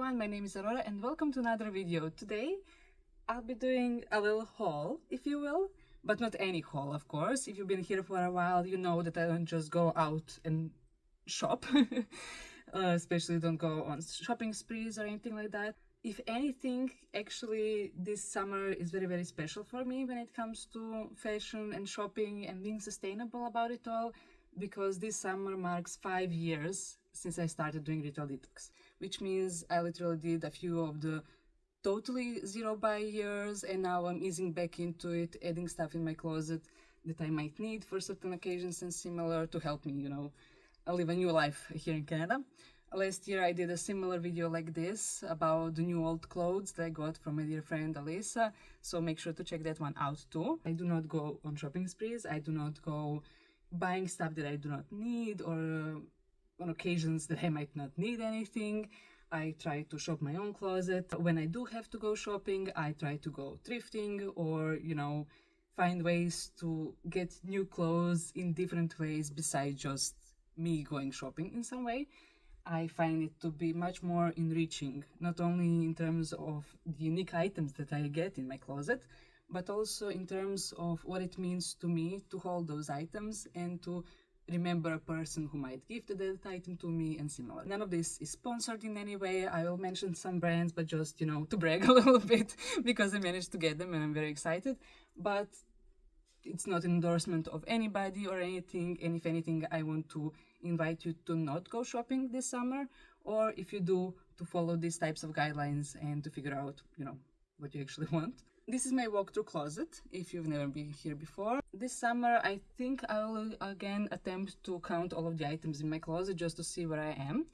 everyone, my name is Aurora and welcome to another video. Today I'll be doing a little haul, if you will, but not any haul, of course. If you've been here for a while, you know that I don't just go out and shop, especially don't go on shopping sprees or anything like that. If anything, actually this summer is very special for me when it comes to fashion and shopping and being sustainable about it all, because this summer marks 5 years since I started doing retail detox, which means I literally did a few of the totally zero buy years, and now I'm easing back into it, adding stuff in my closet that I might need for certain occasions and similar to help me, live a new life here in Canada. Last year I did a similar video like this about the new old clothes that I got from my dear friend Alisa, so make sure to check that one out too. I do not go on shopping sprees, I do not go buying stuff that I do not need, or on occasions that I might not need anything. I try to shop my own closet. When I do have to go shopping, I try to go thrifting or, find ways to get new clothes in different ways besides just me going shopping in some way. I find it to be much more enriching, not only in terms of the unique items that I get in my closet, but also in terms of what it means to me to hold those items and to remember a person who might gift that item to me and similar. None of this is sponsored in any way. I will mention some brands, but just, to brag a little bit because I managed to get them and I'm very excited. But it's not an endorsement of anybody or anything. And if anything, I want to invite you to not go shopping this summer, or if you do, to follow these types of guidelines and to figure out, what you actually want. This is my walkthrough closet, if you've never been here before. This summer, I think I will again attempt to count all of the items in my closet just to see where I am.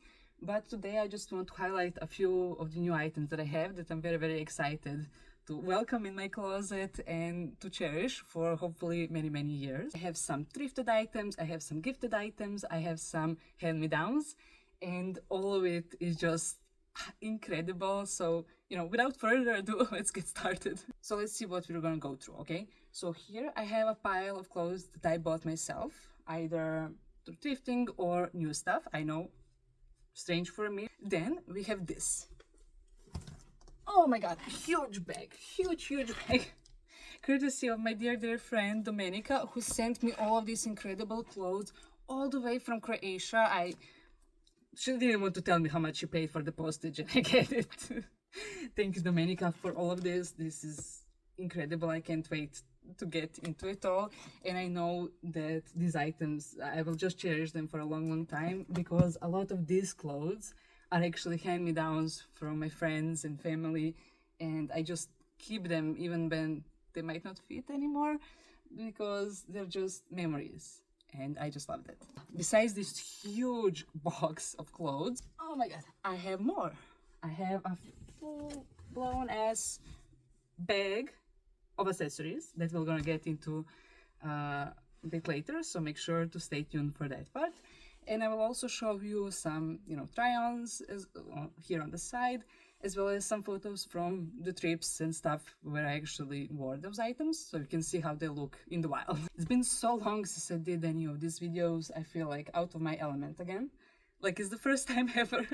But today I just want to highlight a few of the new items that I have that I'm very excited to welcome in my closet and to cherish for hopefully many years. I have some thrifted items, I have some gifted items, I have some hand-me-downs, and all of it is just incredible. So without further ado, let's get started. So let's see what we're gonna go through. Okay, so here I have a pile of clothes that I bought myself, either through thrifting or new stuff. I know, strange for me. Then we have this, oh my god, huge bag, huge bag, courtesy of my dear friend Domenica, who sent me all of these incredible clothes all the way from Croatia. She didn't want to tell me how much she paid for the postage, and I get it. Thank you, Domenica, for all of this. This is incredible. I can't wait to get into it all. And I know that these items, I will just cherish them for a long time, because a lot of these clothes are actually hand-me-downs from my friends and family. And I just keep them even when they might not fit anymore, because they're just memories. And I just love that. Besides this huge box of clothes, oh my god, I have more. I have a full-blown ass bag of accessories that we're gonna get into a bit later, so make sure to stay tuned for that part. And I will also show you some, try-ons here on the side, as well as some photos from the trips and stuff where I actually wore those items, so you can see how they look in the wild. It's been so long since I did any of these videos. I feel like out of my element again, like it's the first time ever.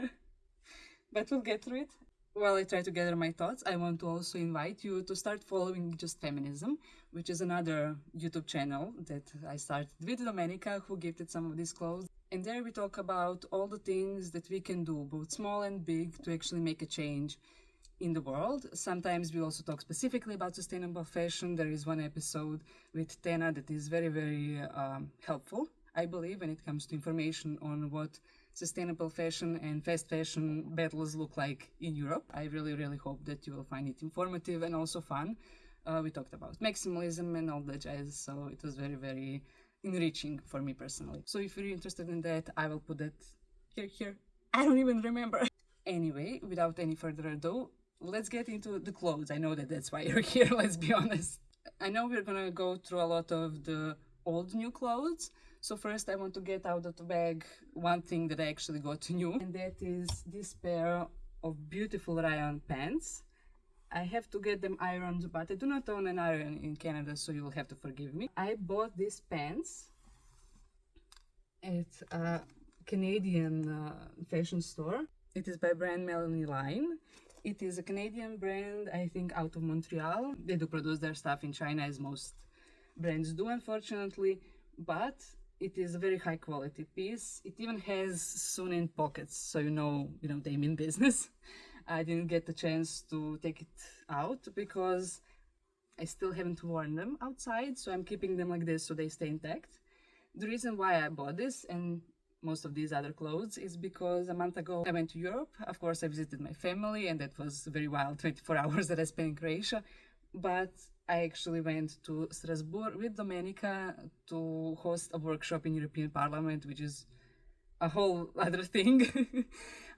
But we'll get through it. While I try to gather my thoughts, I want to also invite you to start following Just Feminism, which is another YouTube channel that I started with Domenica, who gifted some of these clothes. And there we talk about all the things that we can do, both small and big, to actually make a change in the world. Sometimes we also talk specifically about sustainable fashion. There is one episode with Tena that is very helpful, I believe, when it comes to information on what sustainable fashion and fast fashion battles look like in Europe. I really hope that you will find it informative and also fun. We talked about maximalism and all that jazz, so it was very enriching for me personally. So if you're interested in that, I will put that here. I don't even remember. Anyway, without any further ado, let's get into the clothes. I know that that's why you're here, let's be honest. I know we're gonna go through a lot of the old new clothes. So first I want to get out of the bag one thing that I actually got new, and that is this pair of beautiful rayon pants. I have to get them ironed, but I do not own an iron in Canada, so you will have to forgive me. I bought these pants at a Canadian fashion store. It is by brand Melanie Line. It is a Canadian brand, I think, out of Montreal. They do produce their stuff in China, as most brands do, unfortunately, but it is a very high quality piece. It even has sewn-in pockets, so they mean business. I didn't get the chance to take it out because I still haven't worn them outside, so I'm keeping them like this so they stay intact. The reason why I bought this and most of these other clothes is because a month ago I went to Europe. Of course, I visited my family, and that was very wild 24 hours that I spent in Croatia. But I actually went to Strasbourg with Domenica to host a workshop in European Parliament, which is a whole other thing.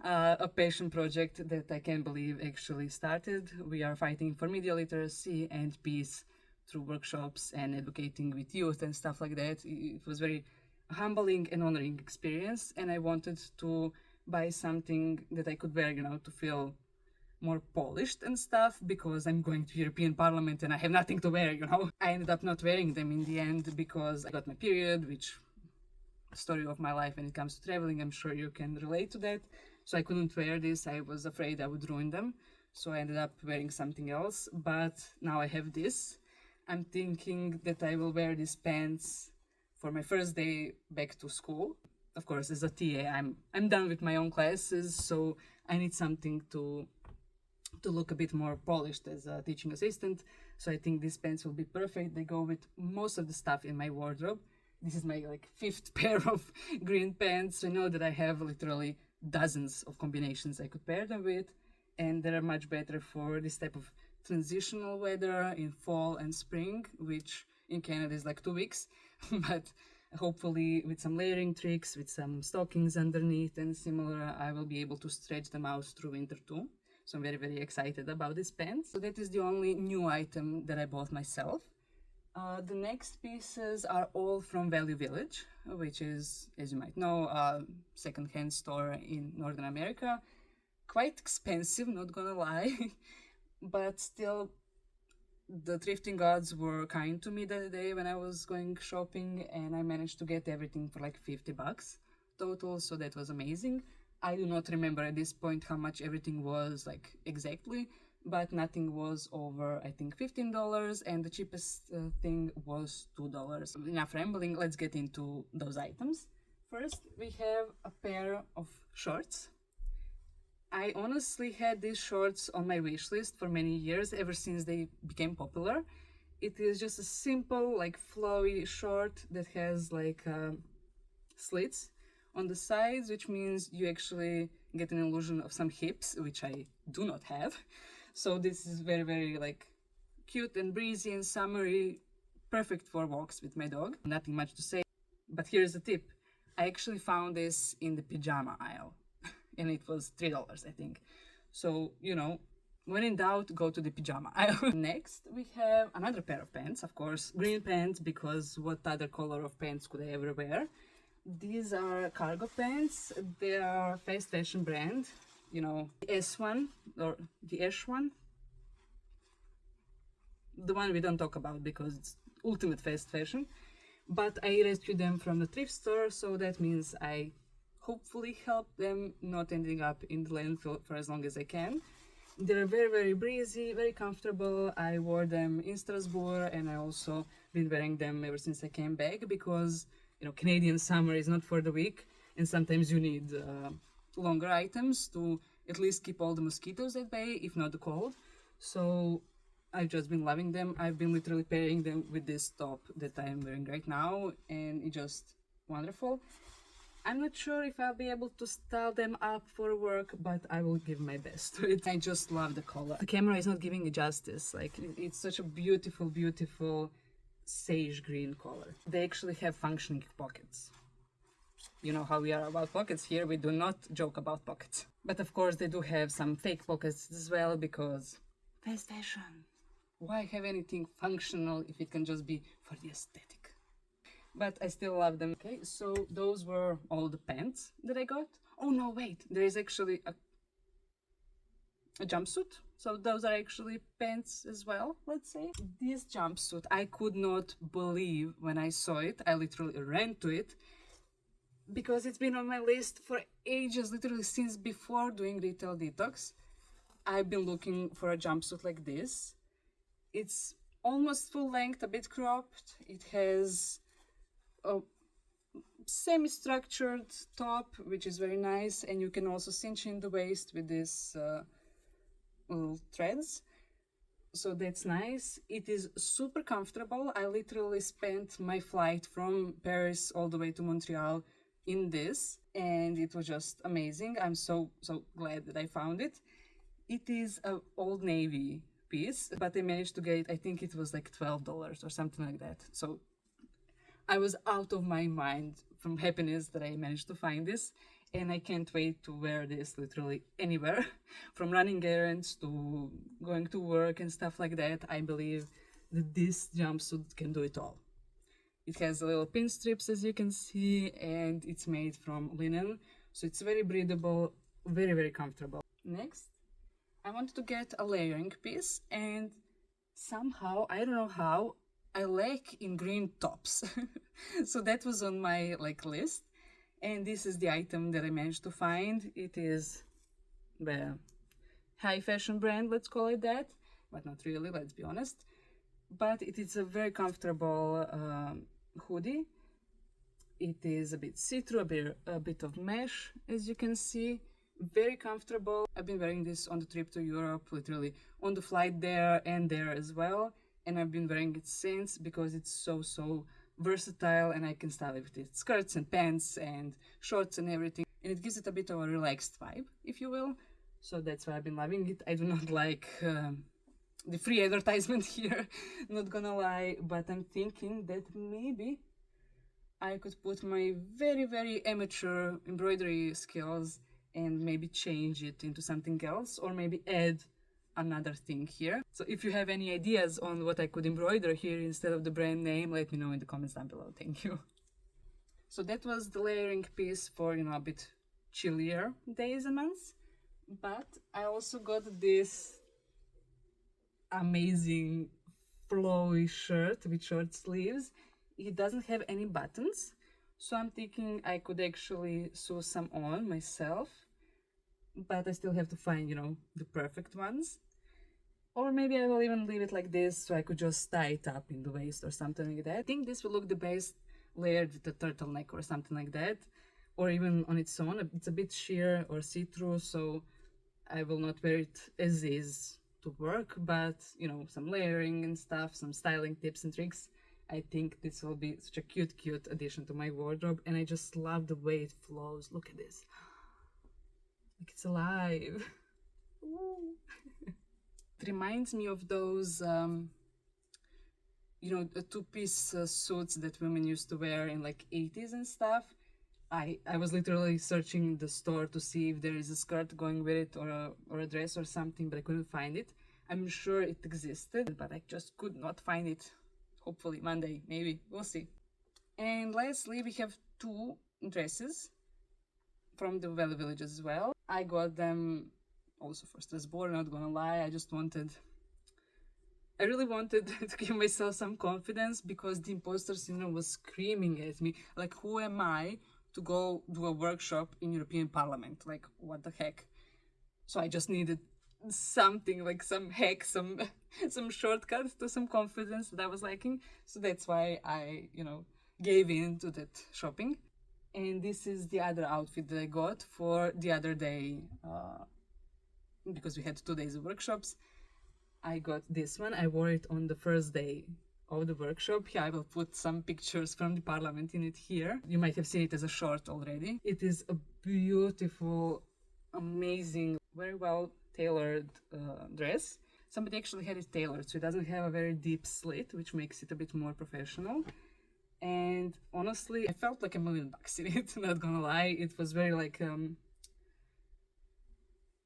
A passion project that I can't believe actually started. We are fighting for media literacy and peace through workshops and advocating with youth and stuff like that. It was very humbling and honoring experience, and I wanted to buy something that I could wear, to feel more polished and stuff, because I'm going to European Parliament and I have nothing to wear. I ended up not wearing them in the end because I got my period, which story of my life when it comes to traveling. I'm sure you can relate to that. So I couldn't wear this. I was afraid I would ruin them. So I ended up wearing something else. But now I have this. I'm thinking that I will wear these pants for my first day back to school. Of course, as a TA, I'm done with my own classes, so I need something to look a bit more polished as a teaching assistant. So I think these pants will be perfect. They go with most of the stuff in my wardrobe. This is my fifth pair of green pants. I know that I have literally dozens of combinations I could pair them with, and they are much better for this type of transitional weather in fall and spring, which in Canada is 2 weeks. But hopefully with some layering tricks, with some stockings underneath and similar, I will be able to stretch them out through winter too. So I'm very, very excited about these pants. So that is the only new item that I bought myself. The next pieces are all from Value Village, which is, as you might know, a second-hand store in Northern America. Quite expensive, not gonna lie, but still the thrifting gods were kind to me that day when I was going shopping, and I managed to get everything for $50 total, so that was amazing. I do not remember at this point how much everything was exactly, but nothing was over, I think, $15, and the cheapest thing was $2. Enough rambling, let's get into those items. First, we have a pair of shorts. I honestly had these shorts on my wish list for many years, ever since they became popular. It is just a simple, flowy short that has slits on the sides, which means you actually get an illusion of some hips, which I do not have. So this is very, very cute and breezy and summery, perfect for walks with my dog. Nothing much to say, but here's the tip. I actually found this in the pajama aisle, and it was $3, I think. So, when in doubt, go to the pajama aisle. Next, we have another pair of pants, of course, green pants, because what other color of pants could I ever wear? These are cargo pants. They are fast fashion brand, the S1 or the Ash one. The one we don't talk about because it's ultimate fast fashion. But I rescued them from the thrift store, so that means I hopefully help them not ending up in the landfill for as long as I can. They're very, very breezy, very comfortable. I wore them in Strasbourg, and I also been wearing them ever since I came back because Canadian summer is not for the weak, and sometimes you need longer items to at least keep all the mosquitoes at bay, if not the cold. So I've just been loving them. I've been literally pairing them with this top that I'm wearing right now, and it's just wonderful. I'm not sure if I'll be able to style them up for work, but I will give my best to it. I just love the color. The camera is not giving it justice. It's such a beautiful, beautiful sage green color. They actually have functioning pockets. You know how we are about pockets here. We do not joke about pockets. But of course they do have some fake pockets as well, because fast fashion. Why have anything functional if it can just be for the aesthetic? But I still love them. Okay, so those were all the pants that I got. Oh no, wait, there is actually a jumpsuit. So those are actually pants as well, let's say. This jumpsuit, I could not believe when I saw it. I literally ran to it. because it's been on my list for ages, literally since before doing retail detox. I've been looking for a jumpsuit like this. It's almost full length, a bit cropped. It has a semi-structured top, which is very nice, and you can also cinch in the waist with these little threads. So that's nice. It is super comfortable. I literally spent my flight from Paris all the way to Montreal in this, and it was just amazing. I'm so glad that I found it. It is a Old Navy piece, but I managed to get it, I think it was like $12 or something like that. So I was out of my mind from happiness that I managed to find this, and I can't wait to wear this literally anywhere, from running errands to going to work and stuff like that. I believe that this jumpsuit can do it all. It has little pin strips, as you can see, and it's made from linen, so it's very breathable, very comfortable. Next, I wanted to get a layering piece, and somehow, I don't know how, I lack in green tops. So that was on my list, and this is the item that I managed to find. It is the high fashion brand, let's call it that, but not really, let's be honest. But it is a very comfortable hoodie. It is a bit see-through, a bit of mesh, as you can see. Very comfortable. I've been wearing this on the trip to Europe, literally on the flight there and there as well, and I've been wearing it since because it's so versatile, and I can style it with skirts and pants and shorts and everything, and it gives it a bit of a relaxed vibe, if you will. So that's why I've been loving it. I do not like the free advertisement here, not gonna lie, but I'm thinking that maybe I could put my very amateur embroidery skills and maybe change it into something else, or maybe add another thing here. So if you have any ideas on what I could embroider here instead of the brand name, let me know in the comments down below. Thank you. So that was the layering piece for, a bit chillier days and months. But I also got this amazing flowy shirt with short sleeves. It doesn't have any buttons, so I'm thinking I could actually sew some on myself, but I still have to find, the perfect ones. Or maybe I will even leave it like this, so I could just tie it up in the waist or something like that. I think this will look the best layered with a turtleneck or something like that, or even on its own. It's a bit sheer or see-through, so I will not wear it as is to work, but, some layering and stuff, some styling tips and tricks. I think this will be such a cute addition to my wardrobe, and I just love the way it flows. Look at this. Like it's alive. It reminds me of those, two-piece suits that women used to wear in 80s and stuff. I was literally searching the store to see if there is a skirt going with it, or a dress or something, but I couldn't find it. I'm sure it existed, but I just could not find it. Hopefully Monday, maybe, we'll see. And lastly, we have two dresses from the Valley Village as well. I got them also for Strasbourg, not gonna lie. I really wanted to give myself some confidence, because the imposter syndrome was screaming at me. Who am I to go do a workshop in European Parliament? What the heck? So I just needed something, some hack, some shortcut to some confidence that I was lacking. So that's why I, gave in to that shopping. And this is the other outfit that I got for the other day, because we had 2 days of workshops. I got this one. I wore it on the first day of the workshop. Here I will put some pictures from the Parliament in it here. You might have seen it as a short already. It is a beautiful, amazing, very well tailored dress. Somebody actually had it tailored, so it doesn't have a very deep slit, which makes it a bit more professional. And honestly, I felt like $1 million in it, not gonna lie. It was very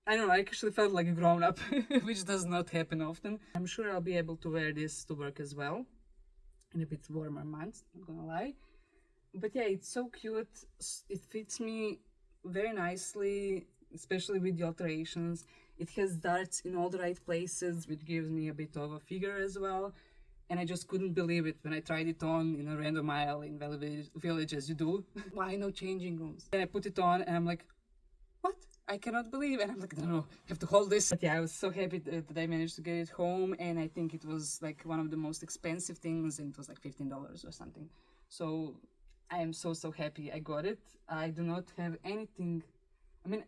I don't know, I actually felt like a grown-up, which does not happen often. I'm sure I'll be able to wear this to work as well in a bit warmer months, not gonna lie. But yeah, it's so cute. It fits me very nicely, especially with the alterations. It has darts in all the right places, which gives me a bit of a figure as well. and I just couldn't believe it when I tried it on in a random aisle in Village as you do. Why no changing rooms? Then I put it on and I'm like, what? I cannot believe it. And I'm like, no, I have to hold this. But yeah, I was so happy that I managed to get it home, and I think it was like one of the most expensive things, and it was like $15 or something. So I am so happy I got it. I do not have anything. I mean,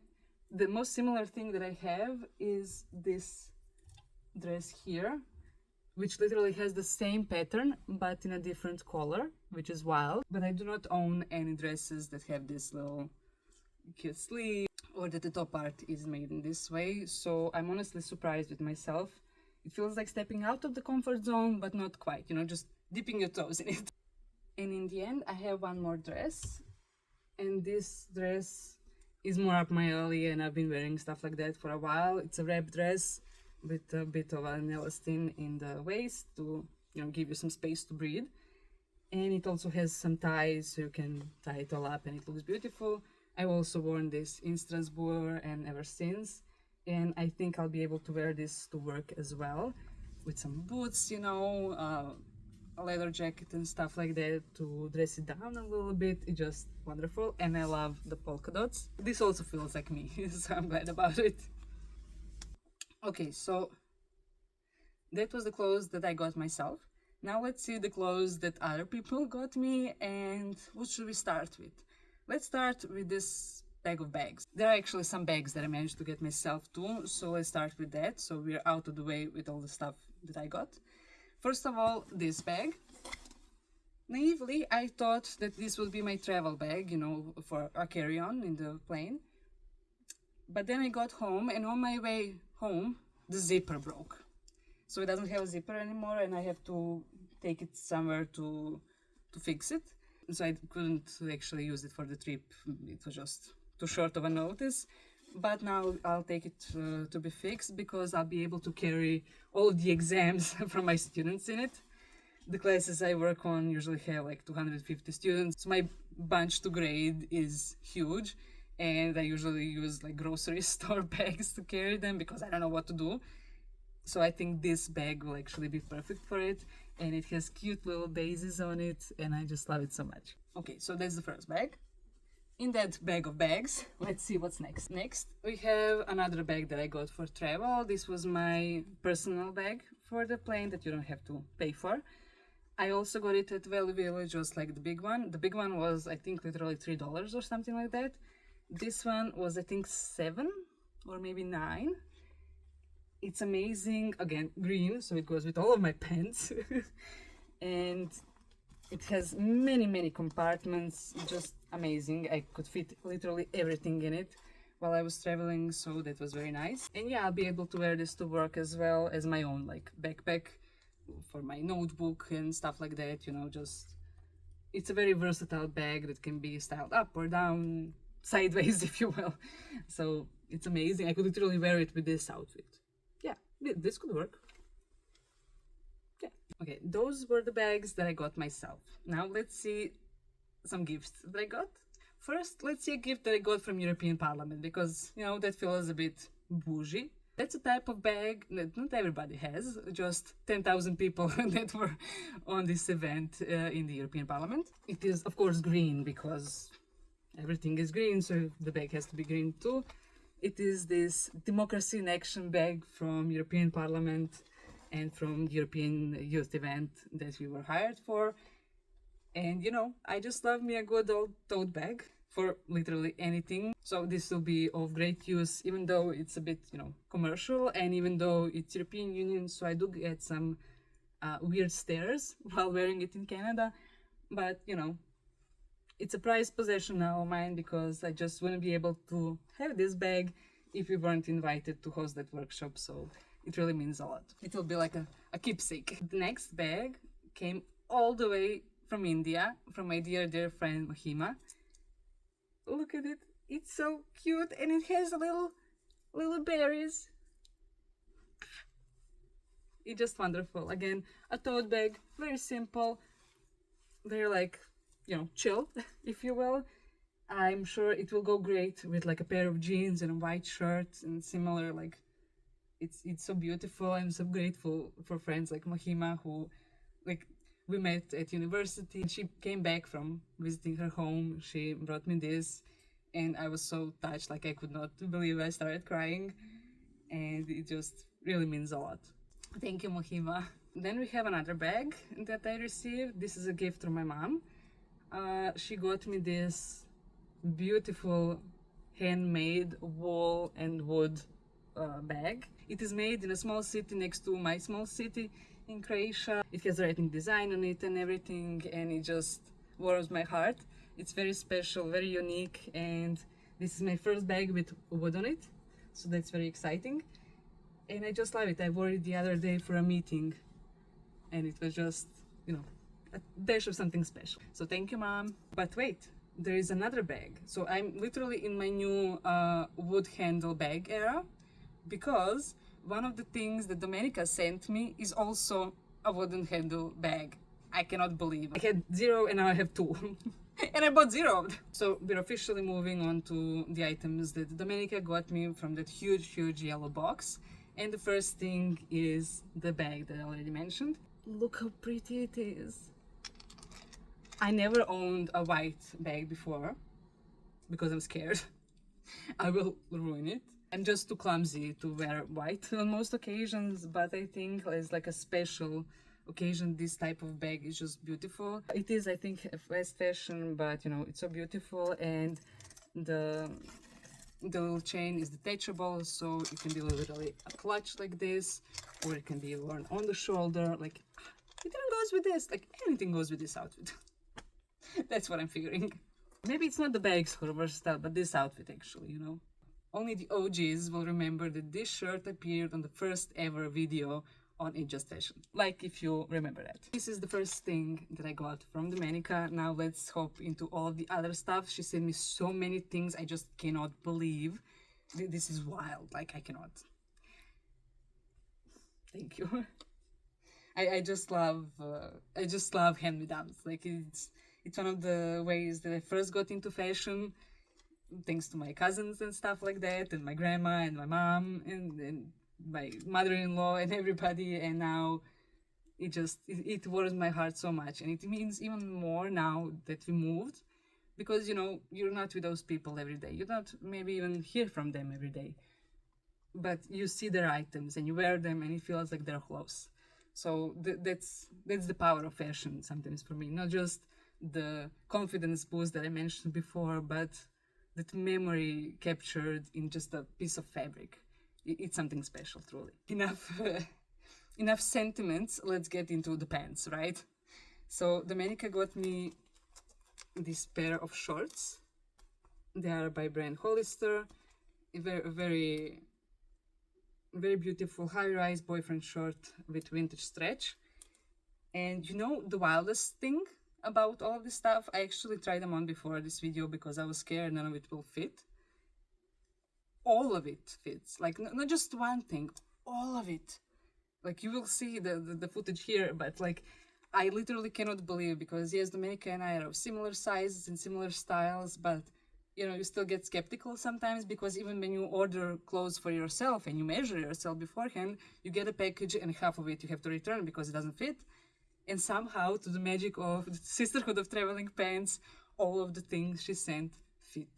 the most similar thing that I have is this dress here, which literally has the same pattern but in a different color, which is wild. But I do not own any dresses that have this little cute sleeve or that the top part is made in this way, so I'm honestly surprised with myself. It feels like stepping out of the comfort zone, but not quite, you know, just dipping your toes in it. And in the end, I have one more dress, and this dress is more up my alley, and I've been wearing stuff like that for a while. It's a wrap dress with a bit of an elastin in the waist to, you know, give you some space to breathe. And it also has some ties, so you can tie it all up and it looks beautiful. I've also worn this in Strasbourg and ever since, and I think I'll be able to wear this to work as well, with some boots, you know, a leather jacket and stuff like that to dress it down a little bit. It's just wonderful, and I love the polka dots. This also feels like me, so I'm glad about it. Okay, so that was the clothes that I got myself. Now let's see the clothes that other people got me, and what should we start with? Let's start with this bag of bags. There are actually some bags that I managed to get myself too, so let's start with that, so we're out of the way with all the stuff that I got. First of all, this bag. Naively, I thought that this would be my travel bag, you know, for a carry-on in the plane. But then I got home, and on my way home, the zipper broke. So it doesn't have a zipper anymore, and I have to take it somewhere to fix it. So I couldn't actually use it for the trip. It was just too short of a notice. But now I'll take it to be fixed, because I'll be able to carry all of the exams from my students in it. The classes I work on usually have like 250 students. So my bunch to grade is huge, and I usually use like grocery store bags to carry them because I don't know what to do. So I think this bag will actually be perfect for it, and it has cute little daisies on it, and I just love it so much. Okay, so that's the first bag. In that bag of bags, let's see what's next. Next, we have another bag that I got for travel. This was my personal bag for the plane that you don't have to pay for. I also got it at Value Village, just like the big one. The big one was, I think, literally $3 or something like that. This one was, I think, $7 or maybe $9. It's amazing. Again, green, so it goes with all of my pants. And it has many compartments, just amazing. I could fit literally everything in it while I was traveling, so that was very nice. And yeah, I'll be able to wear this to work as well as my own like backpack for my notebook and stuff like that, you know, just it's a very versatile bag that can be styled up or down, sideways if you will. So it's amazing. I could literally wear it with this outfit. Yeah, this could work. Yeah. Okay, those were the bags that I got myself. Now let's see some gifts that I got. First, let's see a gift that I got from European Parliament, because, you know, that feels a bit bougie. That's a type of bag that not everybody has, just 10,000 people that were on this event in the European Parliament. It is, of course, green, because everything is green, so the bag has to be green too. It is this Democracy in Action bag from European Parliament and from the European Youth event that we were hired for. And, you know, I just love me a good old tote bag for literally anything. So this will be of great use, even though it's a bit, you know, commercial, and even though it's European Union, so I do get some weird stares while wearing it in Canada. But, you know, it's a prized possession now of mine, because I just wouldn't be able to have this bag if we weren't invited to host that workshop. So it really means a lot. It will be like a keepsake. The next bag came all the way from India, from my dear friend Mahima. Look at it. It's so cute, and it has little berries. It's just wonderful. Again, a tote bag, very simple. They're like, you know, chill, if you will. I'm sure it will go great with like a pair of jeans and a white shirt and similar. Like, it's so beautiful. I'm so grateful for friends like Mahima who like we met at university. She came back from visiting her home. She brought me this, and I was so touched. Like I could not believe. I started crying, and it just really means a lot. Thank you, Mohima. Then we have another bag that I received. This is a gift from my mom. She got me this beautiful handmade wool and wood bag. It is made in a small city next to my small city in Croatia. It has writing design on it and everything, and it just warms my heart. It's very special, very unique, and this is my first bag with wood on it, so that's very exciting. And I just love it. I wore it the other day for a meeting, and it was just, you know, a dash of something special. So thank you, Mom. But wait, there is another bag. So I'm literally in my new wood handle bag era, because one of the things that Domenica sent me is also a wooden handle bag. I cannot believe. I had 0 and now I have 2. And I bought 0. So we're officially moving on to the items that Domenica got me from that huge yellow box. And the first thing is the bag that I already mentioned. Look how pretty it is. I never owned a white bag before because I'm scared I will ruin it. I'm just too clumsy to wear white on most occasions, but I think as like a special occasion, this type of bag is just beautiful. It is, I think, a fast fashion, but you know, it's so beautiful, and the little chain is detachable, so it can be literally a clutch like this, or it can be worn on the shoulder. Like, it even goes with this. Like, anything goes with this outfit. That's what I'm figuring. Maybe it's not the bags who are versatile, but this outfit actually, you know. Only the OGs will remember that this shirt appeared on the first ever video on It Just Fashion. Like, if you remember that. This is the first thing that I got from Domenica. Now let's hop into all of the other stuff. She sent me so many things I just cannot believe. This is wild. Like, I cannot. Thank you. I just love hand-me-downs. Like, it's one of the ways that I first got into fashion, thanks to my cousins and stuff like that, and my grandma and my mom and my mother-in-law and everybody. And now it warms my heart so much, and it means even more now that we moved, because you know, you're not with those people every day. You don't maybe even hear from them every day, but you see their items and you wear them and it feels like they're close. So that's the power of fashion sometimes for me. Not just the confidence boost that I mentioned before, but that memory captured in just a piece of fabric. It's something special, truly. Enough sentiments, let's get into the pants, right? So Domenica got me this pair of shorts. They are by brand Hollister. A very beautiful high-rise boyfriend short with vintage stretch. And you know the wildest thing about all of this stuff? I actually tried them on before this video because I was scared none of it will fit. All of it fits. Like, not just one thing, all of it. Like, you will see the footage here, but like, I literally cannot believe, because yes, Domenica and I are of similar sizes and similar styles, but you know, you still get skeptical sometimes, because even when you order clothes for yourself and you measure yourself beforehand, you get a package and half of it you have to return because it doesn't fit. And somehow, to the magic of the Sisterhood of Traveling Pants, all of the things she sent fit.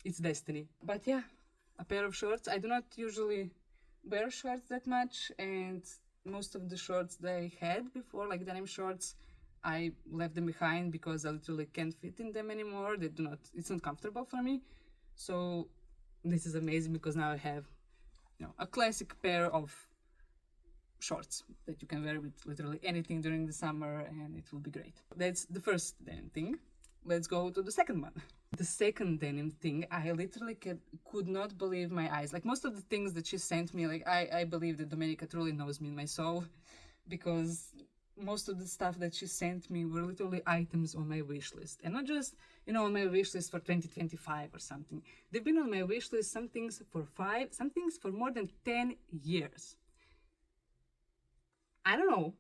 It's destiny. But yeah, a pair of shorts. I do not usually wear shorts that much, and most of the shorts that I had before, like denim shorts, I left them behind because I literally can't fit in them anymore. It's not comfortable for me. So this is amazing, because now I have, you know, a classic pair of shorts that you can wear with literally anything during the summer, and it will be great. That's the first denim thing. Let's go to the second one. The second denim thing, I literally could not believe my eyes. Like, most of the things that she sent me, like, I believe that Domenica truly knows me in my soul, because most of the stuff that she sent me were literally items on my wish list. And not just, you know, on my wish list for 2025 or something. They've been on my wish list, some things for 5, some things for more than 10 years. I don't know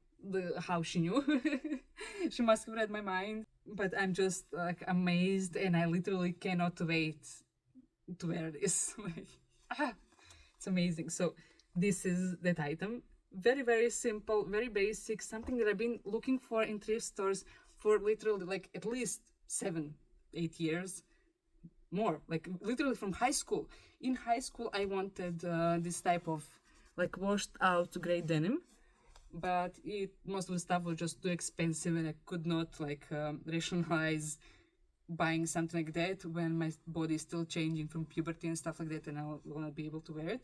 how she knew. She must have read my mind. But I'm just like amazed, and I literally cannot wait to wear this. It's amazing. So this is that item. Very, very simple, very basic, something that I've been looking for in thrift stores for literally like at least 7, 8 years, more, like literally from high school. In high school, I wanted this type of like washed out gray denim, but most of the stuff was just too expensive, and I could not like rationalize buying something like that when my body is still changing from puberty and stuff like that, and I will not be able to wear it.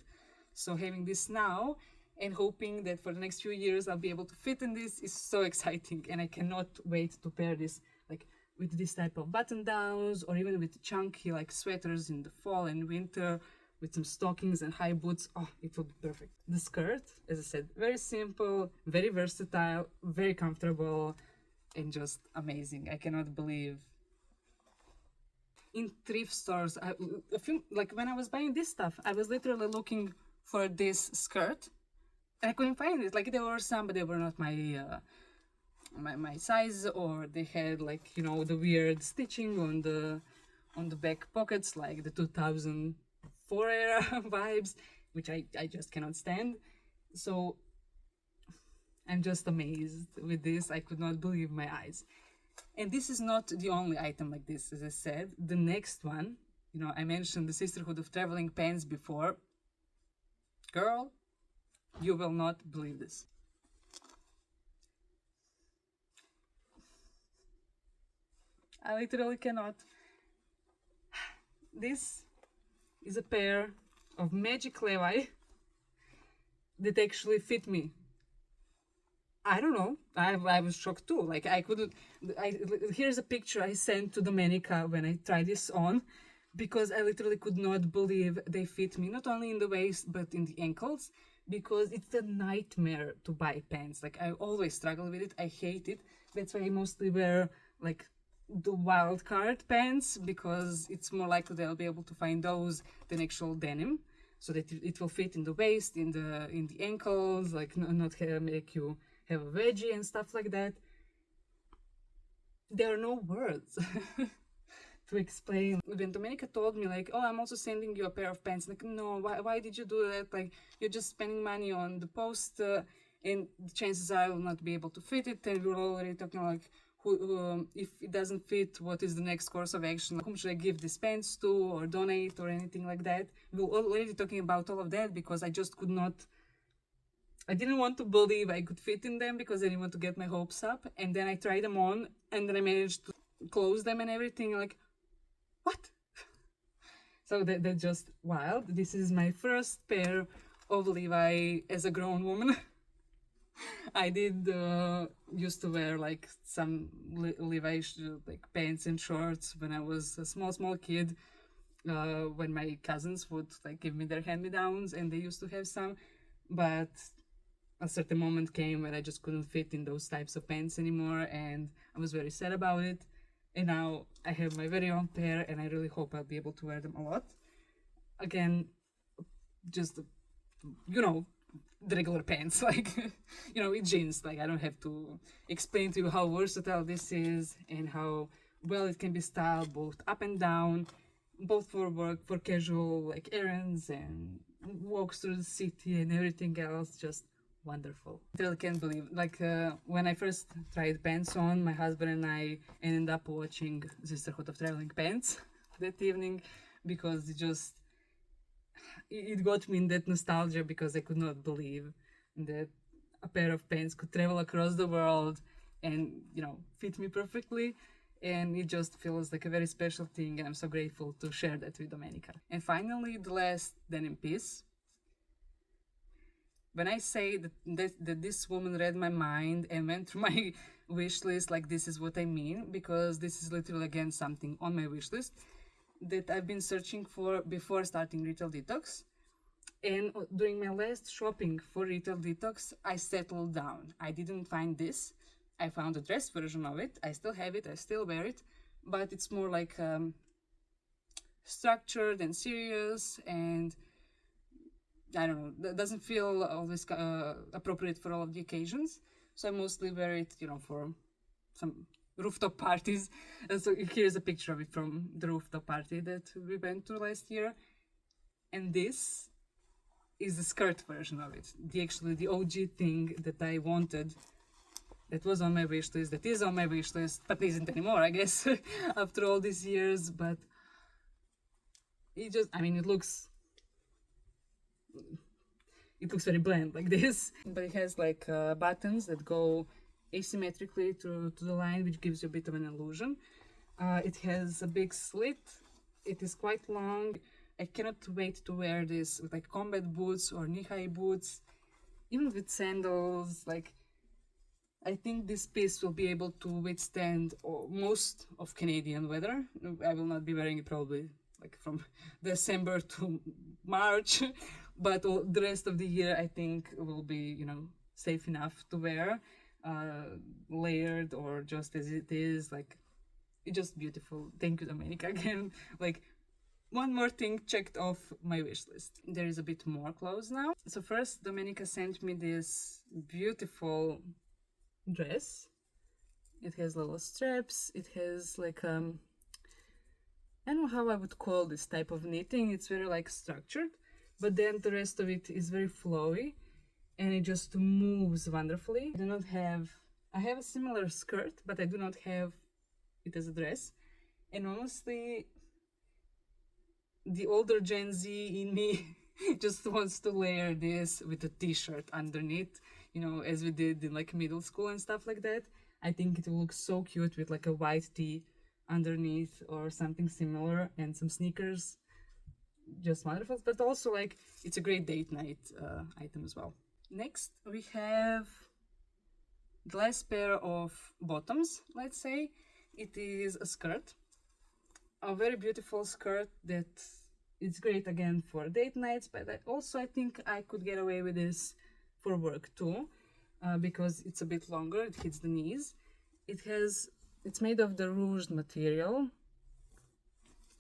So having this now and hoping that for the next few years I'll be able to fit in this is so exciting, and I cannot wait to pair this like with this type of button downs, or even with chunky like sweaters in the fall and winter, with some stockings and high boots. Oh, it would be perfect. The skirt, as I said, very simple, very versatile, very comfortable, and just amazing. I cannot believe. In thrift stores, a few, like when I was buying this stuff, I was literally looking for this skirt, and I couldn't find it. Like there were some, but they were not my size, or they had like, you know, the weird stitching on the back pockets, like the 2004 era vibes, which I just cannot stand. So I'm just amazed with this. I could not believe my eyes. And this is not the only item like this. As I said, the next one, you know, I mentioned the Sisterhood of Traveling Pants before. Girl, you will not believe this. I literally cannot. This is a pair of Magic Levi that actually fit me. I don't know. I was shocked too. Like I couldn't. Here's a picture I sent to Domenica when I tried this on, because I literally could not believe they fit me, not only in the waist but in the ankles, because it's a nightmare to buy pants. Like I always struggle with it. I hate it. That's why I mostly wear like the wild card pants, because it's more likely that I'll be able to find those than actual denim, so that it will fit in the waist, in the ankles, like not make you have a wedgie and stuff like that. There are no words to explain. When Domenica told me like, oh, I'm also sending you a pair of pants, like, no, why did you do that? Like, you're just spending money on the post, and the chances are I will not be able to fit it. And we were already talking like, if it doesn't fit, what is the next course of action? Whom should I give these pants to, or donate, or anything like that? We were already talking about all of that, because I just could not. I didn't want to believe I could fit in them, because I didn't want to get my hopes up. And then I tried them on, and then I managed to close them and everything. Like, what? So that's just wild. This is my first pair of Levi as a grown woman. I did used to wear like some Levi like pants and shorts when I was a small kid. When my cousins would like give me their hand-me-downs, and they used to have some, but a certain moment came where I just couldn't fit in those types of pants anymore, and I was very sad about it. And now I have my very own pair, and I really hope I'll be able to wear them a lot. Again, just, you know, the regular pants, like, you know, with jeans. Like, I don't have to explain to you how versatile this is, and how well it can be styled both up and down, both for work, for casual like errands and walks through the city and everything else. Just wonderful. I really can't believe, like, when I first tried pants on, my husband and I ended up watching Sisterhood of Traveling Pants that evening, because it got me in that nostalgia, because I could not believe that a pair of pants could travel across the world and, you know, fit me perfectly. And it just feels like a very special thing, and I'm so grateful to share that with Domenica. And finally, the last denim piece. When I say that this woman read my mind and went through my wish list, like, this is what I mean, because this is literally, again, something on my wish list that I've been searching for before starting Retail Detox. And during my last shopping for Retail Detox, I settled down. I didn't find this. I found a dress version of it. I still have it. I still wear it. But it's more like structured and serious, and I don't know, that doesn't feel always appropriate for all of the occasions. So I mostly wear it, you know, for some rooftop parties. And so here's a picture of it from the rooftop party that we went to last year. And this is the skirt version of it. The OG thing that I wanted, that was on my wish list, that is on my wish list, but isn't anymore, I guess, after all these years. But it just, I mean, it looks very bland like this, but it has like buttons that go asymmetrically to the line, which gives you a bit of an illusion. It has a big slit. It is quite long. I cannot wait to wear this with like combat boots or knee-high boots, even with sandals. Like, I think this piece will be able to withstand most of Canadian weather. I will not be wearing it probably like from December to March, but the rest of the year I think will be, you know, safe enough to wear, layered or just as it is. Like, it's just beautiful. Thank you, Domenica, again. Like, one more thing checked off my wish list. There is a bit more clothes now. So first, Domenica sent me this beautiful dress. It has little straps. It has like I don't know how I would call this type of knitting. It's very like structured, but then the rest of it is very flowy and it just moves wonderfully. I have a similar skirt, but I do not have it as a dress. And honestly, the older Gen Z in me just wants to layer this with a t-shirt underneath, you know, as we did in like middle school and stuff like that. I think it will look so cute with like a white tee underneath or something similar and some sneakers. Just wonderful. But also, like, it's a great date night item as well. Next, we have the last pair of bottoms, let's say. It is a skirt. A very beautiful skirt that is great again for date nights, but I think I could get away with this for work too, because it's a bit longer. It hits the knees. It's made of the ruched material,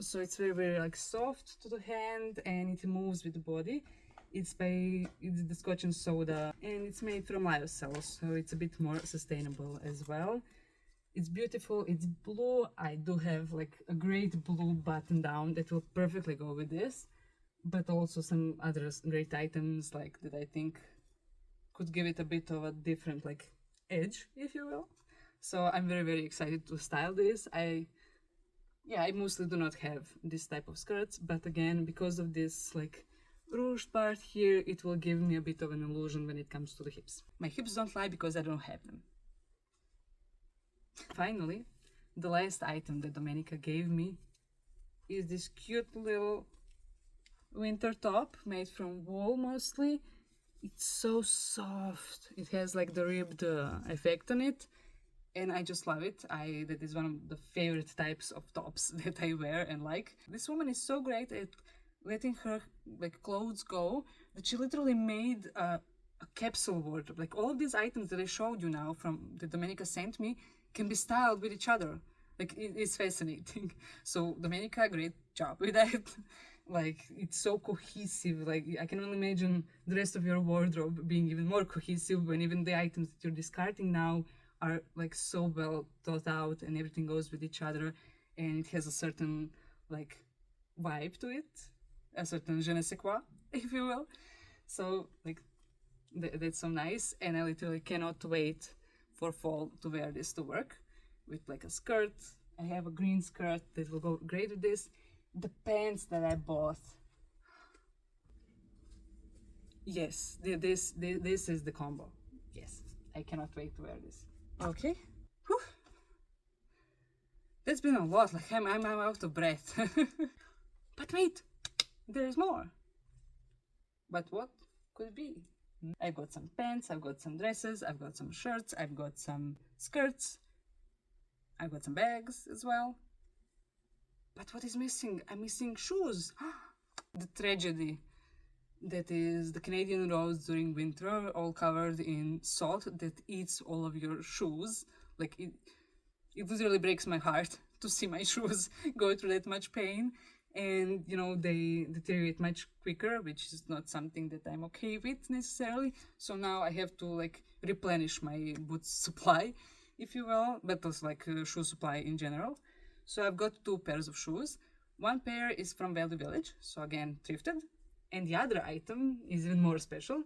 so it's very, very like soft to the hand and it moves with the body. It's the Scotch and Soda, and it's made from lyocell, so it's a bit more sustainable as well. It's beautiful. It's blue. I do have like a great blue button down that will perfectly go with this, but also some other great items like that I think could give it a bit of a different like edge, if you will. So I'm very, very excited to style this. I mostly do not have this type of skirts, but again, because of this like ruched part here, it will give me a bit of an illusion when it comes to the hips. My hips don't lie because I don't have them. Finally, the last item that Domenica gave me is this cute little winter top made from wool mostly. It's so soft. It has like the ribbed effect on it, and I just love it. That is one of the favorite types of tops that I wear and like. This woman is so great at letting her like clothes go that she literally made a capsule wardrobe. Like, all of these items that I showed you now from that Domenica sent me can be styled with each other. Like, it's fascinating. So Domenica, great job with that. Like, it's so cohesive. Like, I can only imagine the rest of your wardrobe being even more cohesive when even the items that you're discarding now are like so well thought out and everything goes with each other, and it has a certain like vibe to it, a certain je ne sais quoi, if you will. So like that's so nice, and I literally cannot wait for fall to wear this to work with like a skirt. I have a green skirt that will go great with this. The pants that I bought, yes, this is the combo. Yes, I cannot wait to wear this. Okay. Whew. That's been a lot. Like, I'm out of breath. But wait, there's more. But what could it be? I've got some pants, I've got some dresses, I've got some shirts, I've got some skirts, I've got some bags as well. But what is missing? I'm missing shoes. The tragedy that is the Canadian roads during winter, all covered in salt that eats all of your shoes. Like, it literally breaks my heart to see my shoes go through that much pain. And, you know, they deteriorate much quicker, which is not something that I'm okay with necessarily. So now I have to, like, replenish my boot supply, if you will, but also, like, shoe supply in general. So I've got 2 pairs of shoes. One pair is from Value Village, so again, thrifted. And the other item is even more special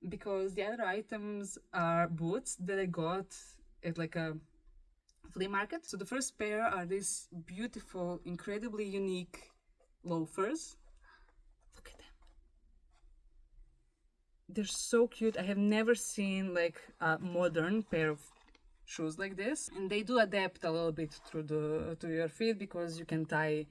because the other items are boots that I got at like a flea market. So the first pair are these beautiful, incredibly unique loafers. Look at them. They're so cute. I have never seen like a modern pair of shoes like this, and they do adapt a little bit to your feet because you can tie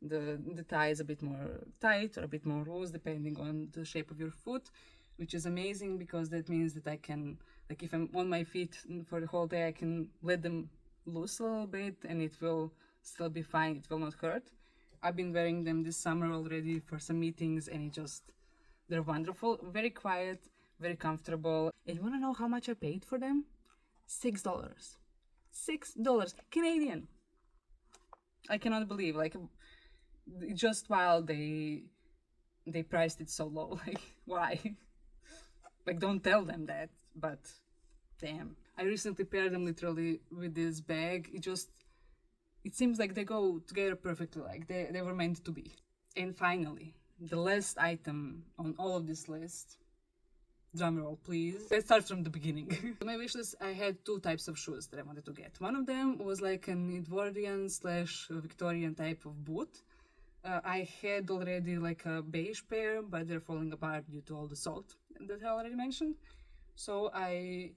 the tie is a bit more tight or a bit more loose depending on the shape of your foot, which is amazing because that means that I can, like, if I'm on my feet for the whole day, I can let them loose a little bit and it will still be fine. It will not hurt. I've been wearing them this summer already for some meetings, and they're wonderful, very quiet, very comfortable. And you want to know how much I paid for them? $6. $6 Canadian. I cannot believe, like, just while they priced it so low. Like, why? Like, don't tell them that, but damn. I recently paired them literally with this bag. It seems like they go together perfectly, like they were meant to be. And finally, the last item on all of this list, drum roll please. Let's start from the beginning. On my wish list, I had two types of shoes that I wanted to get. One of them was like an Edwardian / Victorian type of boot. I had already like a beige pair, but they're falling apart due to all the salt that I already mentioned. So I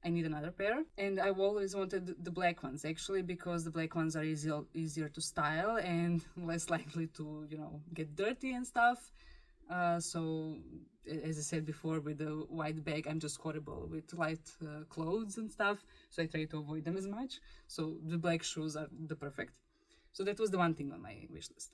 need another pair, and I've always wanted the black ones actually because the black ones are easier to style and less likely to, you know, get dirty and stuff. So as I said before, with the white bag, I'm just horrible with light clothes and stuff, so I try to avoid them as much. So the black shoes are the perfect. So that was the one thing on my wish list.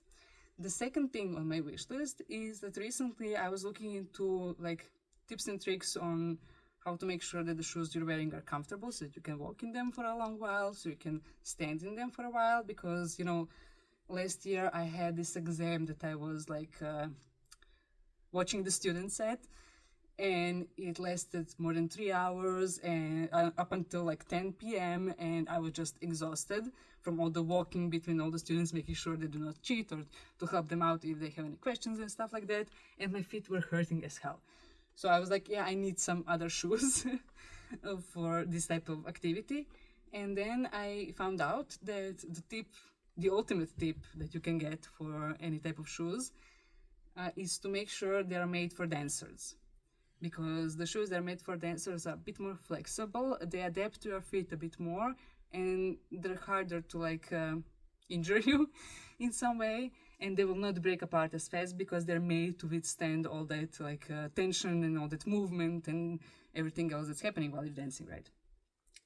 The second thing on my wish list is that recently I was looking into like tips and tricks on how to make sure that the shoes you're wearing are comfortable so that you can walk in them for a long while, so you can stand in them for a while. Because, you know, last year I had this exam that I was like watching the students at, and it lasted more than 3 hours and up until like 10 p.m. and I was just exhausted from all the walking between all the students, making sure they do not cheat or to help them out if they have any questions and stuff like that, and my feet were hurting as hell. So I was like, yeah, I need some other shoes for this type of activity. And then I found out that the ultimate tip that you can get for any type of shoes is to make sure they are made for dancers. Because the shoes that are made for dancers are a bit more flexible, they adapt to your feet a bit more, and they're harder to like injure you in some way, and they will not break apart as fast because they're made to withstand all that like tension and all that movement and everything else that's happening while you're dancing, right?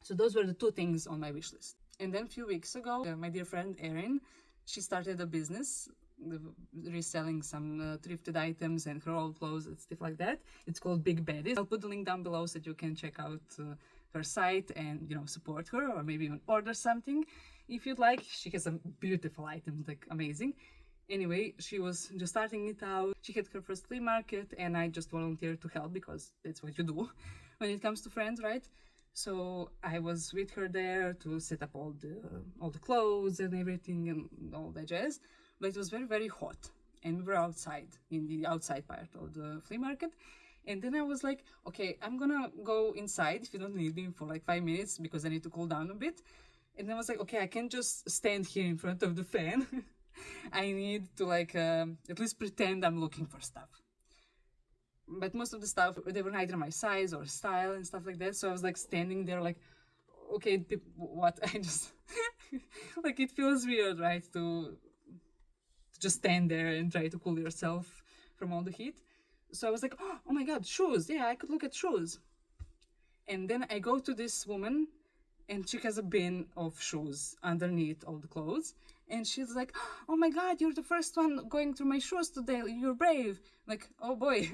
So those were the two things on my wish list. And then a few weeks ago, my dear friend Erin, she started a business reselling some thrifted items and her old clothes and stuff like that. It's called Big Baddies. I'll put the link down below so that you can check out her site and, you know, support her, or maybe even order something if you'd like. She has some beautiful items, like amazing. Anyway, she was just starting it out. She had her first flea market, and I just volunteered to help because that's what you do when it comes to friends, right? So I was with her there to set up all the clothes and everything and all that jazz. But it was very, very hot, and we were outside, in the outside part of the flea market. And then I was like, okay, I'm gonna go inside if you don't need me for like 5 minutes because I need to cool down a bit. And then I was like, okay, I can't just stand here in front of the fan. I need to like at least pretend I'm looking for stuff. But most of the stuff, they were neither my size or style and stuff like that. So I was like standing there like, okay, what? I just, like, it feels weird, right? To just stand there and try to cool yourself from all the heat. So I was like, oh my God, shoes. Yeah, I could look at shoes. And then I go to this woman, and she has a bin of shoes underneath all the clothes. And she's like, oh my God, you're the first one going through my shoes today. You're brave. Like, oh boy,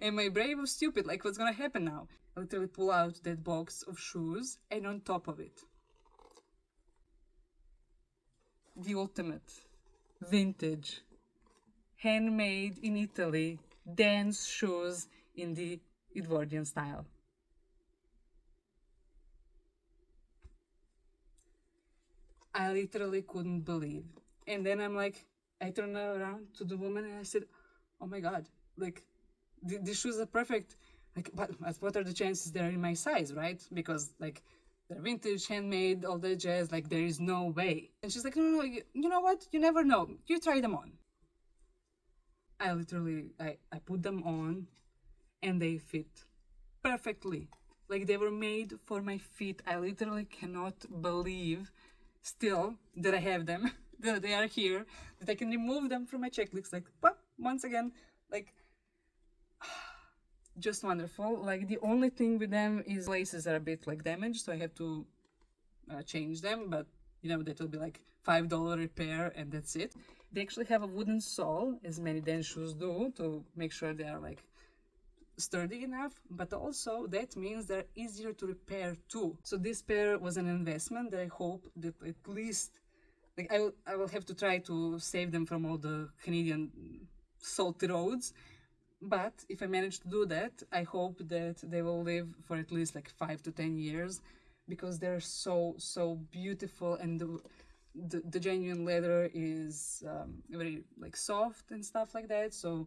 am I brave or stupid? Like, what's gonna happen now? I literally pull out that box of shoes, and on top of it, the ultimate vintage, handmade in Italy, dance shoes in the Edwardian style. I literally couldn't believe. And then I'm like, I turned around to the woman and I said, oh my God, like the shoes are perfect. Like, but what are the chances they're in my size, right? Because like they're vintage, handmade, all that jazz. Like there is no way. And she's like, no, you know what? You never know. You try them on. I literally I put them on, and they fit perfectly. Like they were made for my feet. I literally cannot believe still that I have them, that they are here, that I can remove them from my checklist. Like, but once again, like just wonderful. Like the only thing with them is laces are a bit like damaged, so I have to change them. But you know that will be like $5 repair, and that's it. They actually have a wooden sole, as many dance shoes do, to make sure they are like sturdy enough, but also that means they're easier to repair too. So this pair was an investment that I hope that at least, like I will have to try to save them from all the Canadian salty roads. But if I manage to do that, I hope that they will live for at least like 5 to 10 years, because they're so beautiful, and the genuine leather is very like soft and stuff like that. So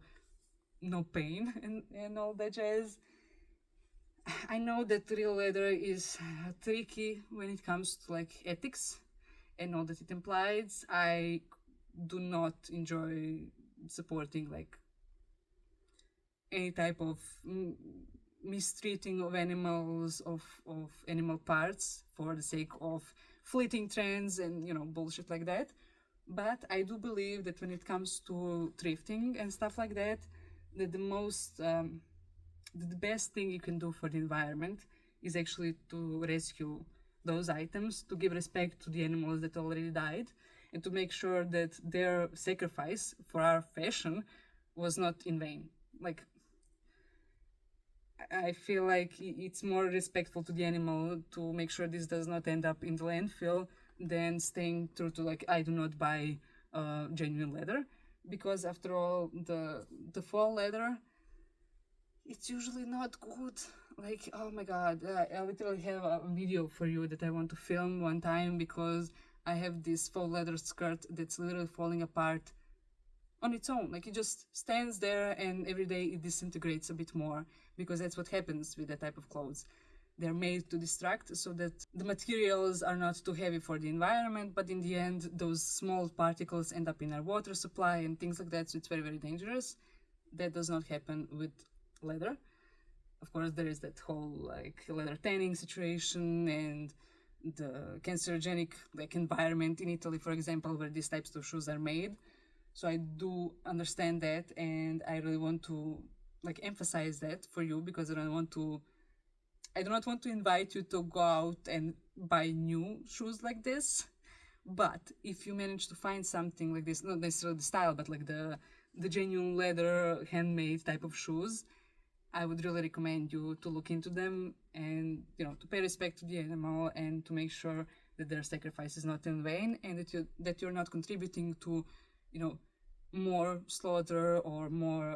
no pain and all that jazz. I know that real leather is tricky when it comes to like ethics and all that it implies. I do not enjoy supporting like any type of mistreating of animals, of animal parts for the sake of fleeting trends and bullshit like that. But I do believe that when it comes to thrifting and stuff like that, that the best thing you can do for the environment is actually to rescue those items, to give respect to the animals that already died, and to make sure that their sacrifice for our fashion was not in vain. Like, I feel like it's more respectful to the animal to make sure this does not end up in the landfill than staying true to like, I do not buy genuine leather, because after all, the faux leather, it's usually not good. Like, oh my god, I literally have a video for you that I want to film one time, because I have this faux leather skirt that's literally falling apart on its own. Like, it just stands there, and every day it disintegrates a bit more, because that's what happens with that type of clothes. They're made to distract so that the materials are not too heavy for the environment, but in the end, those small particles end up in our water supply and things like that, so it's very, very dangerous. That does not happen with leather. Of course, there is that whole like leather tanning situation and the cancerogenic like environment in Italy, for example, where these types of shoes are made. So I do understand that, and I really want to like emphasize that for you, because I do not want to invite you to go out and buy new shoes like this. But if you manage to find something like this, not necessarily the style, but like the genuine leather handmade type of shoes, I would really recommend you to look into them, and to pay respect to the animal, and to make sure that their sacrifice is not in vain, and that you're not contributing to more slaughter or more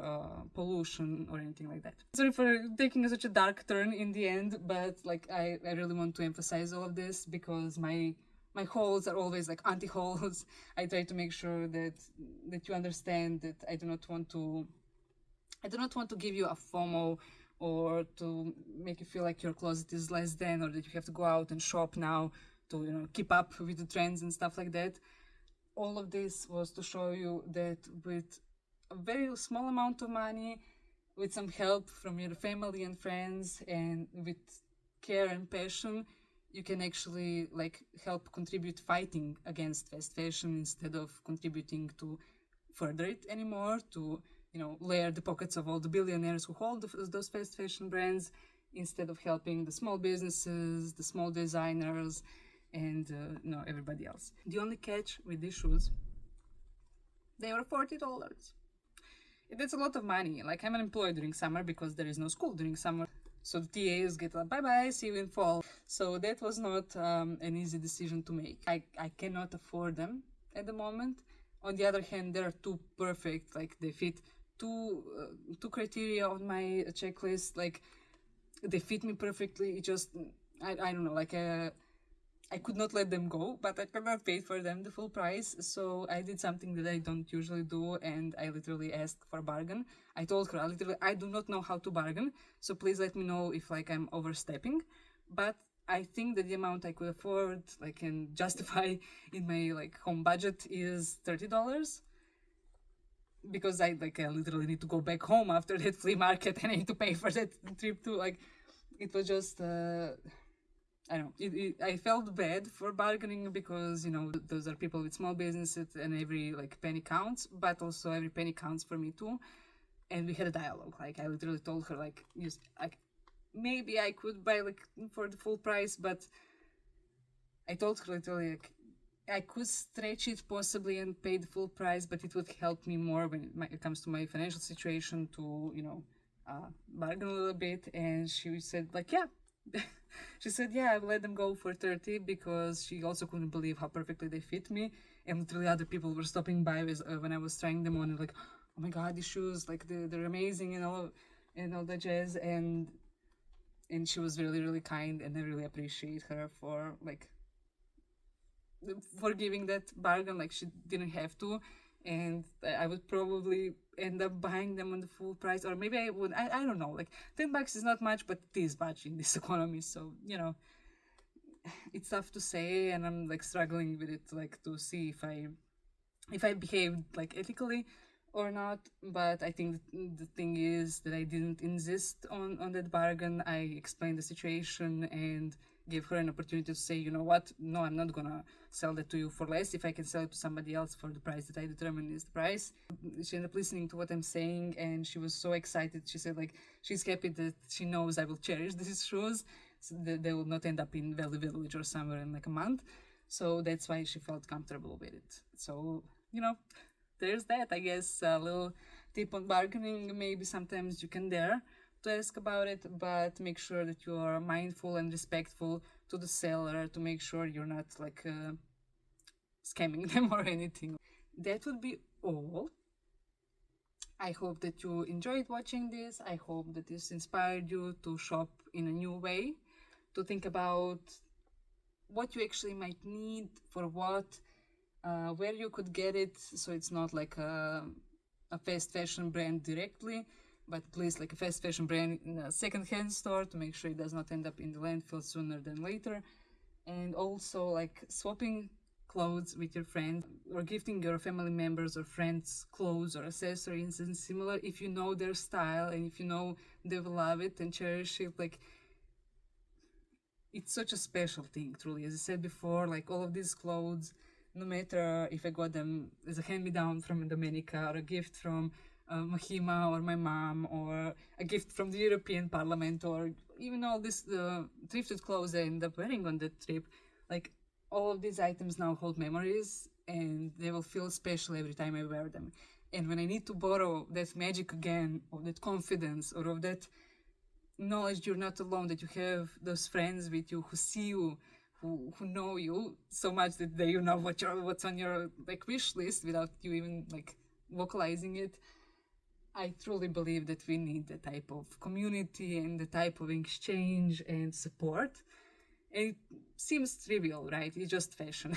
pollution or anything like that. Sorry for taking such a dark turn in the end, but like I really want to emphasize all of this, because my hauls are always like anti-hauls. I try to make sure that you understand that I do not want to give you a FOMO, or to make you feel like your closet is less than, or that you have to go out and shop now to keep up with the trends and stuff like that. All of this was to show you that with a very small amount of money, with some help from your family and friends, and with care and passion, you can actually like help contribute fighting against fast fashion, instead of contributing to further it anymore, to layer the pockets of all the billionaires who hold those fast fashion brands, instead of helping the small businesses, the small designers, and everybody else. The only catch with these shoes, they were $40. That's a lot of money. Like, I'm unemployed during summer because there is no school during summer, so the TAs get like, bye-bye, see you in fall. So that was not an easy decision to make. I cannot afford them at the moment. On the other hand, they're too perfect. Like, they fit two criteria on my checklist. Like, they fit me perfectly. It just, I don't know, like I could not let them go, but I could not pay for them the full price. So I did something that I don't usually do, and I literally asked for a bargain. I told her, I do not know how to bargain, so please let me know if like I'm overstepping. But I think that the amount I could afford, like, and justify in my like home budget is $30, because I literally need to go back home after that flea market and I need to pay for that trip too. Like, it was just I don't know. I felt bad for bargaining because, you know, those are people with small businesses and every like penny counts, but also every penny counts for me too. And we had a dialogue. Like, I literally told her like, maybe I could buy like for the full price, but I told her literally like, I could stretch it possibly and pay the full price, but it would help me more when it comes to my financial situation to, you know, bargain a little bit. And she said like, yeah. She said, yeah, I will let them go for 30, because she also couldn't believe how perfectly they fit me. And literally other people were stopping by when I was trying them on, and like, oh my god, these shoes, like they're amazing and all the jazz. And she was really, really kind, and I really appreciate her for like for giving that bargain. Like, she didn't have to, and I would probably end up buying them on the full price, or maybe I would. I don't know. Like, $10 is not much, but it is much in this economy. So, you know, it's tough to say, and I'm like struggling with it, like to see if I behaved like ethically or not. But I think the thing is that I didn't insist on that bargain. I explained the situation and gave her an opportunity to say, you know what, no, I'm not gonna sell that to you for less. If I can sell it to somebody else for the price that I determine is the price. She ended up listening to what I'm saying, and she was so excited. She said like she's happy that she knows I will cherish these shoes, so that they will not end up in Valley Village or somewhere in like a month. So that's why she felt comfortable with it. So, you know, there's that. I guess a little tip on bargaining. Maybe sometimes you can dare to ask about it, but make sure that you are mindful and respectful to the seller, to make sure you're not like scamming them or anything. That would be all. I hope that you enjoyed watching this. I hope that this inspired you to shop in a new way, to think about what you actually might need, for what, where you could get it, so it's not like a fast fashion brand directly, but at least like a fast fashion brand in a second-hand store, to make sure it does not end up in the landfill sooner than later. And also like swapping clothes with your friends, or gifting your family members or friends clothes or accessories and similar, if you know their style and if you know they will love it and cherish it. Like, it's such a special thing, truly. As I said before, like all of these clothes, no matter if I got them as a hand-me-down from Dominica, or a gift from Mahima or my mom, or a gift from the European Parliament, or even all this thrifted clothes I ended up wearing on that trip, like all of these items now hold memories, and they will feel special every time I wear them. And when I need to borrow that magic again, or that confidence, or of that knowledge you're not alone, that you have those friends with you who see you, who know you so much that they know what's on your like wish list without you even like vocalizing it. I truly believe that we need the type of community and the type of exchange and support. And it seems trivial, right? It's just fashion.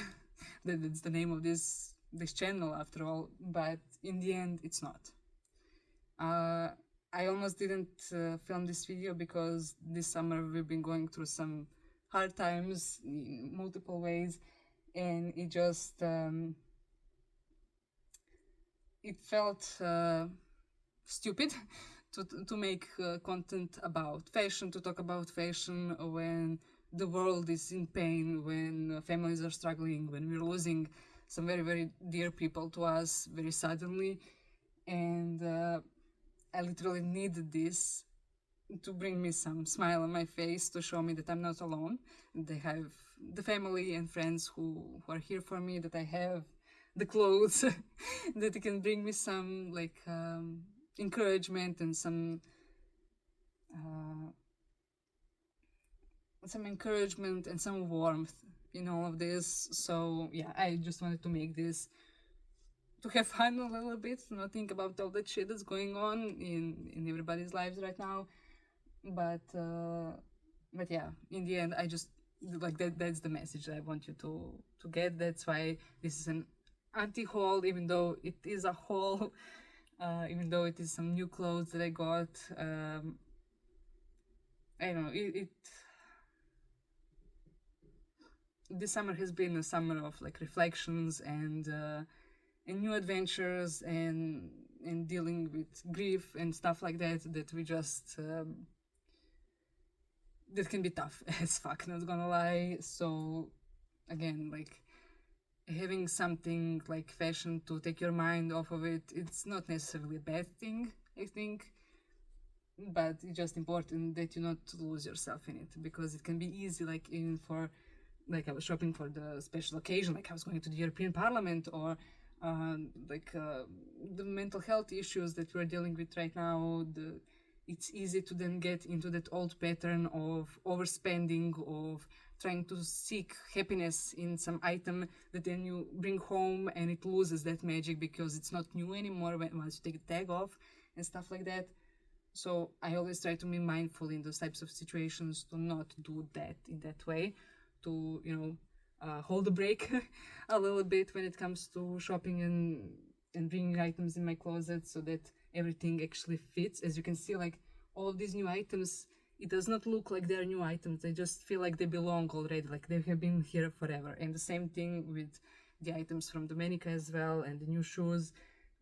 That's the name of this channel after all, but in the end it's not. I almost didn't film this video because this summer we've been going through some hard times in multiple ways, and it just it felt stupid to make content about fashion, to talk about fashion when the world is in pain, when families are struggling, when we're losing some very, very dear people to us very suddenly. And I literally needed this to bring me some smile on my face, to show me that I'm not alone. They have the family and friends who are here for me, that I have the clothes that can bring me some like encouragement and some encouragement and some warmth in all of this. So yeah, I just wanted to make this to have fun a little bit, to not think about all that shit that's going on in everybody's lives right now. But yeah, in the end, I just like that's the message that I want you to get. That's why this is an anti-haul, even though it is a haul, even though it is some new clothes that I got. I don't know, this summer has been a summer of like reflections and new adventures and dealing with grief and stuff like that we just that can be tough as fuck, not gonna lie. So again, like, having something like fashion to take your mind off of it, it's not necessarily a bad thing, I think, but it's just important that you not lose yourself in it, because it can be easy, like even for, like, I was shopping for the special occasion, like I was going to the European Parliament, or the mental health issues that we're dealing with right now. It's easy to then get into that old pattern of overspending, of trying to seek happiness in some item that then you bring home and it loses that magic because it's not new anymore once you take the tag off and stuff like that. So I always try to be mindful in those types of situations to not do that in that way, to, hold the break a little bit when it comes to shopping and bringing items in my closet so that everything actually fits. As you can see, like, all of these new items, it does not look like they're new items. They just feel like they belong already, like they have been here forever. And the same thing with the items from Domenica as well, and the new shoes,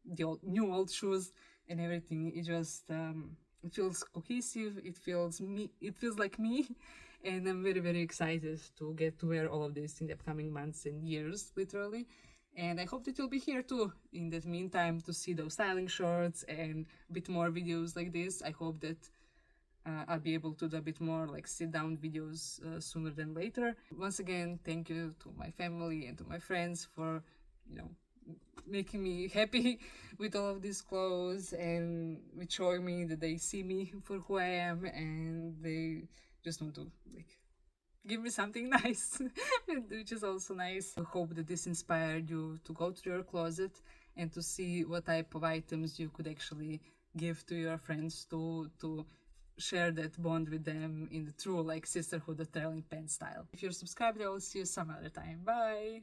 the new old shoes and everything. It just it feels cohesive. It feels like me. And I'm very, very excited to get to wear all of this in the upcoming months and years, literally. And I hope that you'll be here too in that meantime to see those styling shorts and a bit more videos like this. I hope that I'll be able to do a bit more like sit-down videos sooner than later. Once again, thank you to my family and to my friends for, making me happy with all of these clothes and with showing me that they see me for who I am and they just want to, like, give me something nice, which is also nice. I hope that this inspired you to go to your closet and to see what type of items you could actually give to your friends to share that bond with them in the true, like, sisterhood of trailing pants style. If you're subscribed, I will see you some other time. Bye!